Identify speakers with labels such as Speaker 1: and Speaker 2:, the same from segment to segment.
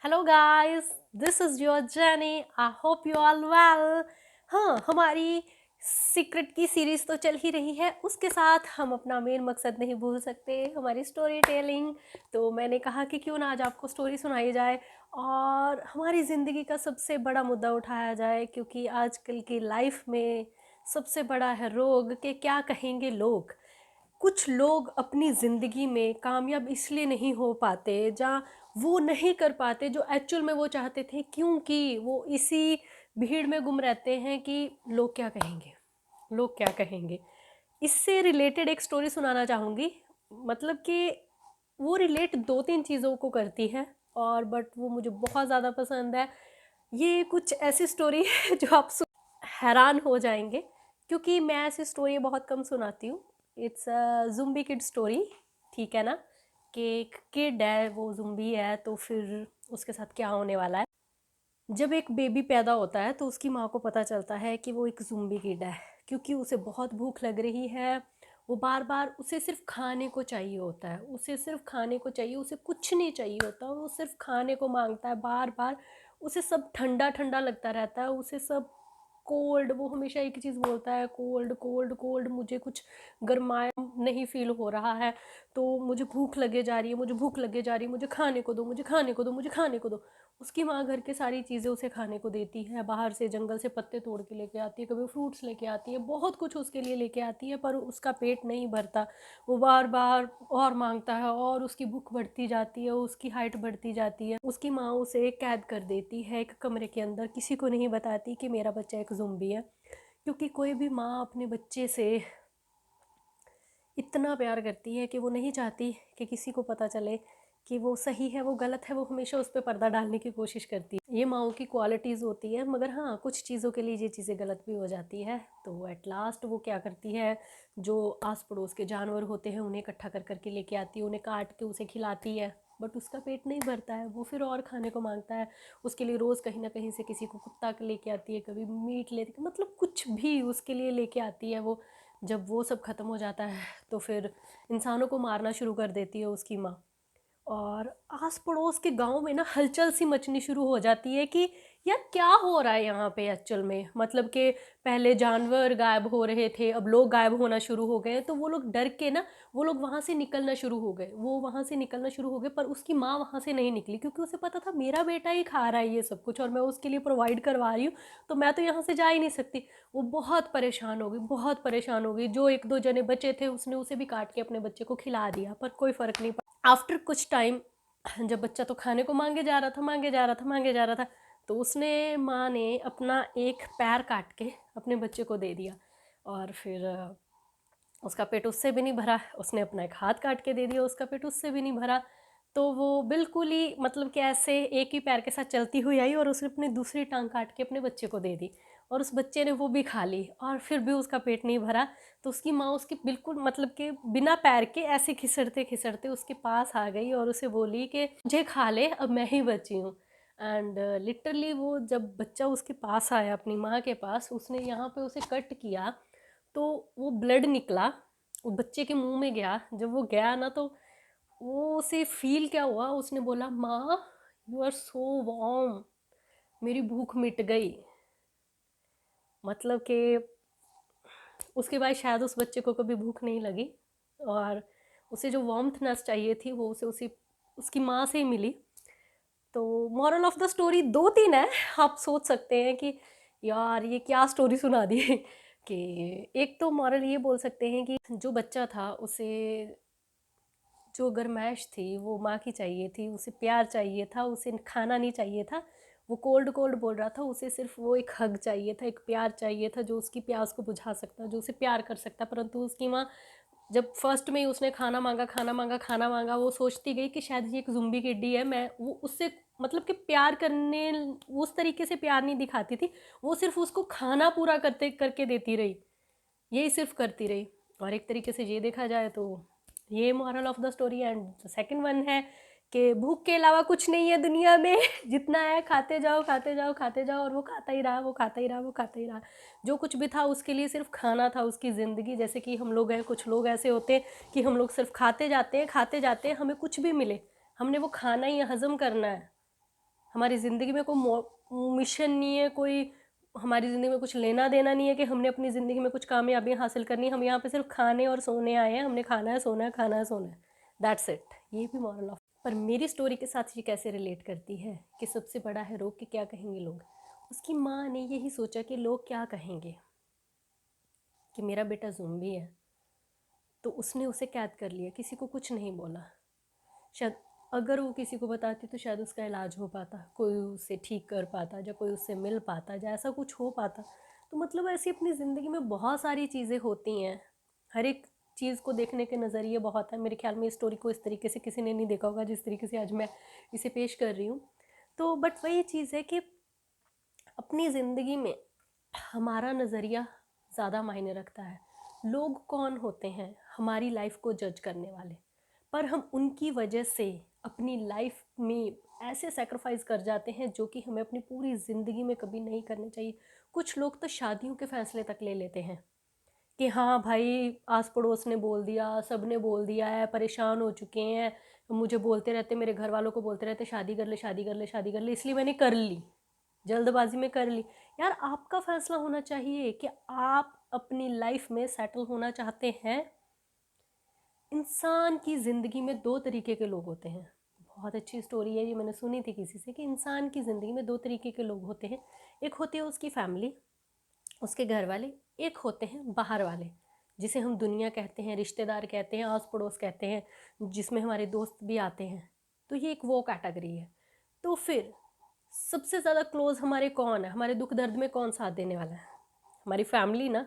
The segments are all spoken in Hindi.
Speaker 1: Hello guys, this is your jenny. I hope you all well. हाँ, हमारी सीक्रेट की सीरीज़ तो चल ही रही है, उसके साथ हम अपना मेन मकसद नहीं भूल सकते, हमारी स्टोरी टेलिंग। तो मैंने कहा कि क्यों ना आज आपको स्टोरी सुनाई जाए और हमारी ज़िंदगी का सबसे बड़ा मुद्दा उठाया जाए, क्योंकि आजकल की लाइफ में सबसे बड़ा है रोग कि क्या कहेंगे लोग। कुछ लोग अपनी ज़िंदगी में कामयाब इसलिए नहीं हो पाते या वो नहीं कर पाते जो एक्चुअल में वो चाहते थे, क्योंकि वो इसी भीड़ में गुम रहते हैं कि लोग क्या कहेंगे, लोग क्या कहेंगे। इससे रिलेटेड एक स्टोरी सुनाना चाहूँगी। मतलब कि वो रिलेट दो तीन चीज़ों को करती है और बट वो मुझे बहुत ज़्यादा पसंद है। ये कुछ ऐसी स्टोरी है जो आप हैरान हो जाएंगे, क्योंकि मैं ऐसी स्टोरी बहुत कम सुनाती हूँ। इट्स अ ज़ुम्बी किड स्टोरी, ठीक है ना। कि एक किड है, वो ज़ुम्बी है, तो फिर उसके साथ क्या होने वाला है। जब एक बेबी पैदा होता है तो उसकी माँ को पता चलता है कि वो एक ज़ुम्बी किड है, क्योंकि उसे बहुत भूख लग रही है। वो बार बार उसे सिर्फ खाने को चाहिए होता है, उसे सिर्फ खाने को चाहिए, उसे कुछ नहीं चाहिए होता, वो सिर्फ खाने को मांगता है बार बार। उसे सब ठंडा ठंडा लगता रहता है, उसे सब कोल्ड, वो हमेशा एक ही चीज़ बोलता है, कोल्ड कोल्ड कोल्ड, मुझे कुछ गर्माया नहीं फील हो रहा है, तो मुझे भूख लगे जा रही है, मुझे भूख लगे जा रही है, मुझे खाने को दो, मुझे खाने को दो, मुझे खाने को दो। उसकी माँ घर के सारी चीज़ें उसे खाने को देती है, बाहर से जंगल से पत्ते तोड़ के लेके आती है, कभी फ्रूट्स लेके आती है, बहुत कुछ उसके लिए लेके आती है, पर उसका पेट नहीं भरता। वो बार बार और मांगता है और उसकी भूख बढ़ती जाती है, उसकी हाइट बढ़ती जाती है। उसकी माँ उसे कैद कर देती है एक कमरे के अंदर, किसी को नहीं बताती कि मेरा बच्चा एक ज़ुम्बी है, क्योंकि कोई भी माँ अपने बच्चे से इतना प्यार करती है कि वो नहीं चाहती कि किसी को पता चले कि वो सही है वो गलत है। वो हमेशा उस पर पर्दा डालने की कोशिश करती है। ये माओ की क्वालिटीज़ होती है, मगर हाँ, कुछ चीज़ों के लिए ये चीज़ें गलत भी हो जाती है। तो एट लास्ट वो क्या करती है, जो आस पड़ोस के जानवर होते हैं उन्हें इकट्ठा कर करके लेके आती है, उन्हें काट के उसे खिलाती है। बट उसका पेट नहीं भरता है, वो फिर और खाने को मांगता है। उसके लिए रोज़ कहीं ना कहीं से किसी को कुत्ता लेके आती है, कभी मीट लेती, मतलब कुछ भी उसके लिए लेके आती है वो। जब वो सब ख़त्म हो जाता है तो फिर इंसानों को मारना शुरू कर देती है उसकी माँ। और आस पड़ोस के गांव में ना हलचल सी मचनी शुरू हो जाती है कि यार क्या हो रहा है यहाँ पे एक्चुअल में। मतलब कि पहले जानवर गायब हो रहे थे, अब लोग गायब होना शुरू हो गए, तो वो लोग डर के ना, वो लोग वहाँ से निकलना शुरू हो गए, वो वहाँ से निकलना शुरू हो गए। पर उसकी माँ वहाँ से नहीं निकली, क्योंकि उसे पता था मेरा बेटा ही खा रहा है ये सब कुछ और मैं उसके लिए प्रोवाइड करवा रही हूँ, तो मैं तो यहाँ से जा ही नहीं सकती। वो बहुत परेशान हो गई, बहुत परेशान हो गई। जो एक दो जने बचे थे उसने उसे भी काट के अपने बच्चे को खिला दिया, पर कोई फ़र्क नहीं पड़ा। आफ्टर कुछ टाइम, जब बच्चा तो खाने को मांगे जा रहा था, मांगे जा रहा था, मांगे जा रहा था, तो उसने माँ ने अपना एक पैर काट के अपने बच्चे को दे दिया। और फिर उसका पेट उससे भी नहीं भरा, उसने अपना एक हाथ काट के दे दिया, उसका पेट उससे भी नहीं भरा। तो वो बिल्कुल ही मतलब कि ऐसे एक ही पैर के साथ चलती हुई आई और उसने अपनी दूसरी टांग काट के अपने बच्चे को दे दी, और उस बच्चे ने वो भी खा ली और फिर भी उसका पेट नहीं भरा। तो उसकी माँ उसकी बिल्कुल मतलब कि बिना पैर के ऐसे खिसड़ते खिसड़ते उसके पास आ गई और उसे बोली कि मुझे खा ले, अब मैं ही बची हूँ। एंड लिटरली वो जब बच्चा उसके पास आया अपनी माँ के पास, उसने यहाँ पे उसे कट किया, तो वो ब्लड निकला, वो बच्चे के मुंह में गया। जब वो गया ना, तो वो उसे फील क्या हुआ, उसने बोला माँ, यू आर सो वार्म, मेरी भूख मिट गई। मतलब कि उसके बाद शायद उस बच्चे को कभी भूख नहीं लगी, और उसे जो वार्मथनेस चाहिए थी वो उसे उसी उसकी माँ से ही मिली। तो मॉरल ऑफ द स्टोरी दो तीन है। आप सोच सकते हैं कि यार ये क्या स्टोरी सुना दी कि एक तो मॉरल ये बोल सकते हैं कि जो बच्चा था उसे जो गरमाइश थी वो माँ की चाहिए थी, उसे प्यार चाहिए था, उसे खाना नहीं चाहिए था। वो कोल्ड कोल्ड बोल रहा था, उसे सिर्फ वो एक हग चाहिए था, एक प्यार चाहिए था, जो उसकी प्यास को बुझा सकता, जो उसे प्यार कर सकता। परंतु उसकी माँ, जब फर्स्ट में ही उसने खाना मांगा, खाना मांगा, खाना मांगा, वो सोचती गई कि शायद ये एक ज़ुम्बी किड्डी है। मैं वो उससे मतलब कि प्यार करने, उस तरीके से प्यार नहीं दिखाती थी, वो सिर्फ उसको खाना पूरा करते करके देती रही, यही सिर्फ करती रही। और एक तरीके से ये देखा जाए तो ये moral of the story. And second one है कि भूख के अलावा कुछ नहीं है दुनिया में जितना है खाते जाओ, खाते जाओ, खाते जाओ। और वो खाता ही रहा, वो खाता ही रहा, वो खाता ही रहा। जो कुछ भी था उसके लिए सिर्फ खाना था उसकी ज़िंदगी। जैसे कि हम लोग हैं, कुछ लोग ऐसे होते हैं कि हम लोग सिर्फ खाते जाते हैं, खाते जाते हैं, हमें कुछ भी मिले, हमने वो खाना ही हज़म करना है। हमारी ज़िंदगी में कोई मिशन नहीं है, कोई हमारी ज़िंदगी में कुछ लेना देना नहीं है कि हमने अपनी ज़िंदगी में कुछ कामयाबियाँ हासिल करनी है। हम यहाँ पे सिर्फ खाने और सोने आए हैं, हमने खाना है, सोना है, खाना है, सोना है, दैट्स इट। ये भी मॉरल ऑफ। पर मेरी स्टोरी के साथ ये कैसे रिलेट करती है कि सबसे बड़ा है रोग कि क्या कहेंगे लोग। उसकी माँ ने यही सोचा कि लोग क्या कहेंगे कि मेरा बेटा ज़ॉम्बी है, तो उसने उसे कैद कर लिया, किसी को कुछ नहीं बोला। शायद अगर वो किसी को बताती तो शायद उसका इलाज हो पाता, कोई उसे ठीक कर पाता, या कोई उससे मिल पाता, या ऐसा कुछ हो पाता। तो मतलब ऐसी अपनी ज़िंदगी में बहुत सारी चीज़ें होती हैं, हर एक चीज़ को देखने के नज़रिए बहुत है। मेरे ख्याल में इस स्टोरी को इस तरीके से किसी ने नहीं देखा होगा जिस तरीके से आज मैं इसे पेश कर रही हूँ। तो बट वही चीज़ है कि अपनी ज़िंदगी में हमारा नज़रिया ज़्यादा मायने रखता है। लोग कौन होते हैं हमारी लाइफ को जज करने वाले, पर हम उनकी वजह से अपनी लाइफ में ऐसे सेक्रीफाइस कर जाते हैं जो कि हमें अपनी पूरी ज़िंदगी में कभी नहीं करने चाहिए। कुछ लोग तो शादियों के फैसले तक ले लेते हैं कि हाँ भाई, आस पड़ोस ने बोल दिया, सब ने बोल दिया है, परेशान हो चुके हैं, मुझे बोलते रहते, मेरे घर वालों को बोलते रहते शादी कर ले, शादी कर ले, शादी कर ले, इसलिए मैंने कर ली, जल्दबाजी में कर ली। यार, आपका फैसला होना चाहिए कि आप अपनी लाइफ में सेटल होना चाहते हैं। इंसान की ज़िंदगी में दो तरीके के लोग होते हैं। बहुत अच्छी स्टोरी है ये, मैंने सुनी थी किसी से कि इंसान की ज़िंदगी में दो तरीके के लोग होते हैं। एक होती है उसकी फैमिली, उसके घर वाले। एक होते हैं बाहर वाले, जिसे हम दुनिया कहते हैं, रिश्तेदार कहते हैं, आस पड़ोस कहते हैं, जिसमें हमारे दोस्त भी आते हैं। तो ये एक वो कैटेगरी है। तो फिर सबसे ज़्यादा क्लोज हमारे कौन है, हमारे दुख दर्द में कौन साथ देने वाला है? हमारी फैमिली ना।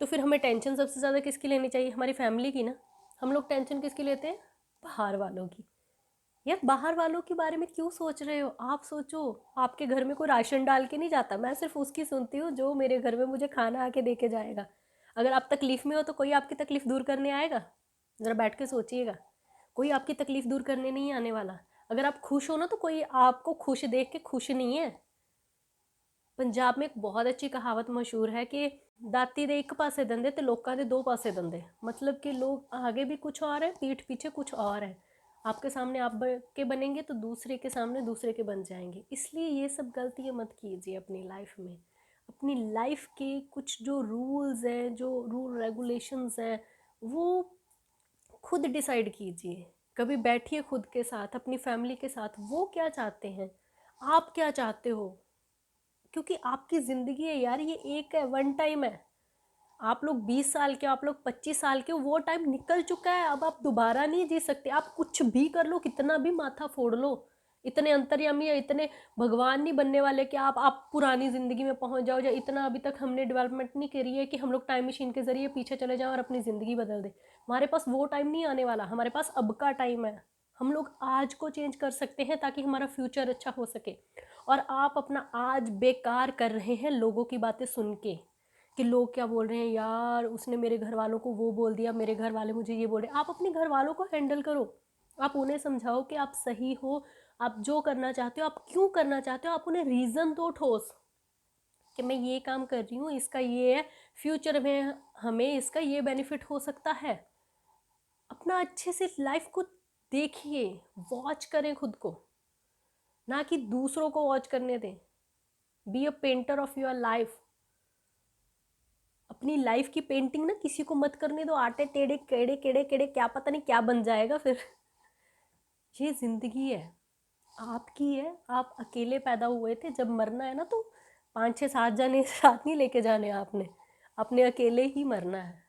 Speaker 1: तो फिर हमें टेंशन सबसे ज़्यादा किसकी लेनी चाहिए? हमारी फैमिली की ना। हम लोग टेंशन किसकी लेते हैं? बाहर वालों की। यार, बाहर वालों के बारे में क्यों सोच रहे हो? आप सोचो, आपके घर में कोई राशन डाल के नहीं जाता। मैं सिर्फ उसकी सुनती हूँ जो मेरे घर में मुझे खाना आके दे के जाएगा। अगर आप तकलीफ़ में हो तो कोई आपकी तकलीफ़ दूर करने आएगा? ज़रा बैठ के सोचिएगा। कोई आपकी तकलीफ़ दूर करने नहीं आने वाला। अगर आप खुश हो ना तो कोई आपको खुश देख के खुश नहीं है। पंजाब में एक बहुत अच्छी कहावत मशहूर है कि दाती दे एक पासे दंदे ते लोकां दे दो पासे दंदे। मतलब कि लोग आगे भी कुछ और है, पीठ पीछे कुछ और है। आपके सामने आप के बनेंगे तो दूसरे के सामने दूसरे के बन जाएंगे। इसलिए ये सब गलतियाँ मत कीजिए अपनी लाइफ में। अपनी लाइफ के कुछ जो रूल्स हैं, जो रूल रेगुलेशंस हैं, वो खुद डिसाइड कीजिए। कभी बैठिए खुद के साथ, अपनी फैमिली के साथ, वो क्या चाहते हैं, आप क्या चाहते हो। क्योंकि आपकी ज़िंदगी है यार, ये एक है, वन टाइम है। आप लोग 20 साल के हो, आप लोग 25 साल के हो, वो टाइम निकल चुका है। अब आप दोबारा नहीं जी सकते। आप कुछ भी कर लो, कितना भी माथा फोड़ लो, इतने अंतर्यामी या इतने भगवान नहीं बनने वाले कि आप पुरानी ज़िंदगी में पहुंच जाओ, या इतना अभी तक हमने डेवलपमेंट नहीं करी है कि हम लोग टाइम मशीन के ज़रिए पीछे चले जाएं और अपनी ज़िंदगी बदल दें। हमारे पास वो टाइम नहीं आने वाला, हमारे पास अब का टाइम है। हम लोग आज को चेंज कर सकते हैं ताकि हमारा फ्यूचर अच्छा हो सके। और आप अपना आज बेकार कर रहे हैं लोगों की बातें सुन के, कि लोग क्या बोल रहे हैं, यार उसने मेरे घर वालों को वो बोल दिया, मेरे घर वाले मुझे ये बोल रहे हैं। आप अपने घर वालों को हैंडल करो। आप उन्हें समझाओ कि आप सही हो, आप जो करना चाहते हो, आप क्यों करना चाहते हो। आप उन्हें रीज़न दो ठोस कि मैं ये काम कर रही हूँ, इसका ये है, फ्यूचर में हमें इसका ये बेनिफिट हो सकता है। अपना अच्छे से लाइफ को देखिए, वॉच करें खुद को, ना कि दूसरों को वॉच करने दें। Be a painter of your life. अपनी लाइफ की पेंटिंग ना किसी को मत करने दो। आटे टेढ़े केड़े केड़े केड़े, क्या पता नहीं क्या बन जाएगा फिर। ये जिंदगी है, आपकी है। आप अकेले पैदा हुए थे, जब मरना है ना तो 5 6 7 जने साथ नहीं लेके जाने आपने, अपने अकेले ही मरना है।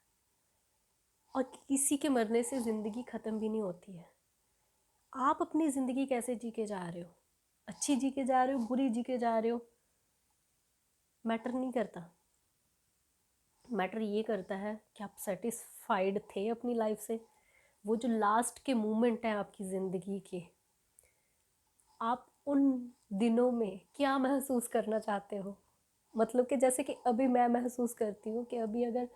Speaker 1: और किसी के मरने से ज़िंदगी ख़त्म भी नहीं होती है। आप अपनी ज़िंदगी कैसे जी के जा रहे हो, अच्छी जी के जा रहे हो, बुरी जी के जा रहे हो, मैटर नहीं करता। मैटर ये करता है कि आप सेटिस्फाइड थे अपनी लाइफ से। वो जो लास्ट के मोमेंट हैं आपकी ज़िंदगी के, आप उन दिनों में क्या महसूस करना चाहते हो। मतलब कि जैसे कि अभी मैं महसूस करती हूँ कि अभी अगर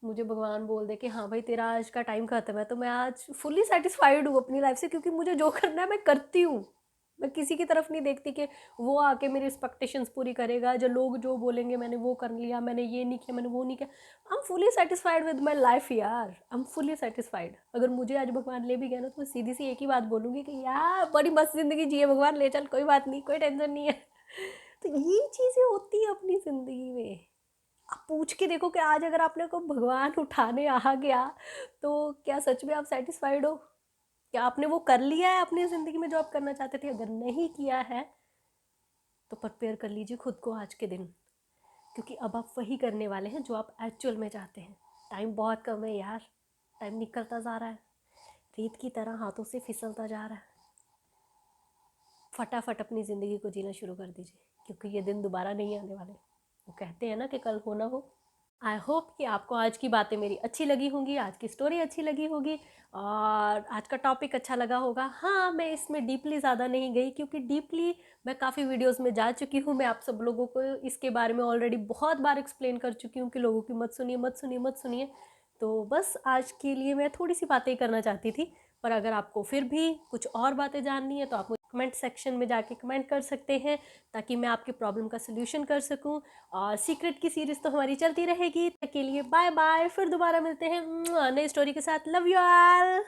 Speaker 1: मुझे भगवान बोल दे कि हाँ भाई तेरा आज का टाइम ख़त्म है, तो मैं आज फुल्ली सेटिस्फाइड हूँ अपनी लाइफ से, क्योंकि मुझे जो करना है मैं करती हूँ। मैं किसी की तरफ नहीं देखती कि वो आके मेरी एक्सपेक्टेशंस पूरी करेगा, जो लोग जो बोलेंगे मैंने वो कर लिया, मैंने ये नहीं किया, मैंने वो नहीं किया। I am fully satisfied with my life यार, आई एम फुली सेटिस्फाइड। अगर मुझे आज भगवान ले भी गया ना तो मैं सीधी सी एक ही बात बोलूँगी कि यार बड़ी मस्त ज़िंदगी जिए भगवान, ले चल, कोई बात नहीं, कोई टेंशन नहीं है। तो ये चीज़ें होती हैं अपनी ज़िंदगी में। आप पूछ के देखो कि आज अगर आपने को भगवान उठाने आ गया तो क्या सच में आप सेटिस्फाइड हो? क्या आपने वो कर लिया है अपनी ज़िंदगी में जो आप करना चाहते थे? अगर नहीं किया है तो प्रिपेयर कर लीजिए खुद को आज के दिन, क्योंकि अब आप वही करने वाले हैं जो आप एक्चुअल में चाहते हैं। टाइम बहुत कम है यार, टाइम निकलता जा रहा है, रेत की तरह हाथों से फिसलता जा रहा है। फटाफट अपनी ज़िंदगी को जीना शुरू कर दीजिए, क्योंकि ये दिन दोबारा नहीं आने वाले। वो कहते हैं ना कि कल हो ना हो। आई होप कि आपको आज की बातें मेरी अच्छी लगी होंगी, आज की स्टोरी अच्छी लगी होगी और आज का टॉपिक अच्छा लगा होगा। हाँ, मैं इसमें डीपली ज़्यादा नहीं गई, क्योंकि डीपली मैं काफ़ी वीडियोस में जा चुकी हूँ। मैं आप सब लोगों को इसके बारे में ऑलरेडी बहुत बार एक्सप्लेन कर चुकी हूँ कि लोगों की मत सुनिए, मत सुनिए, मत सुनिए। तो बस आज के लिए मैं थोड़ी सी बातें करना चाहती थी। पर अगर आपको फिर भी कुछ और बातें जाननी है तो आप मुझे कमेंट सेक्शन में जाके कमेंट कर सकते हैं, ताकि मैं आपकी प्रॉब्लम का सल्यूशन कर सकूं। और सीक्रेट की सीरीज़ तो हमारी चलती रहेगी। तब के लिए बाय बाय, फिर दोबारा मिलते हैं नई स्टोरी के साथ। Love you all.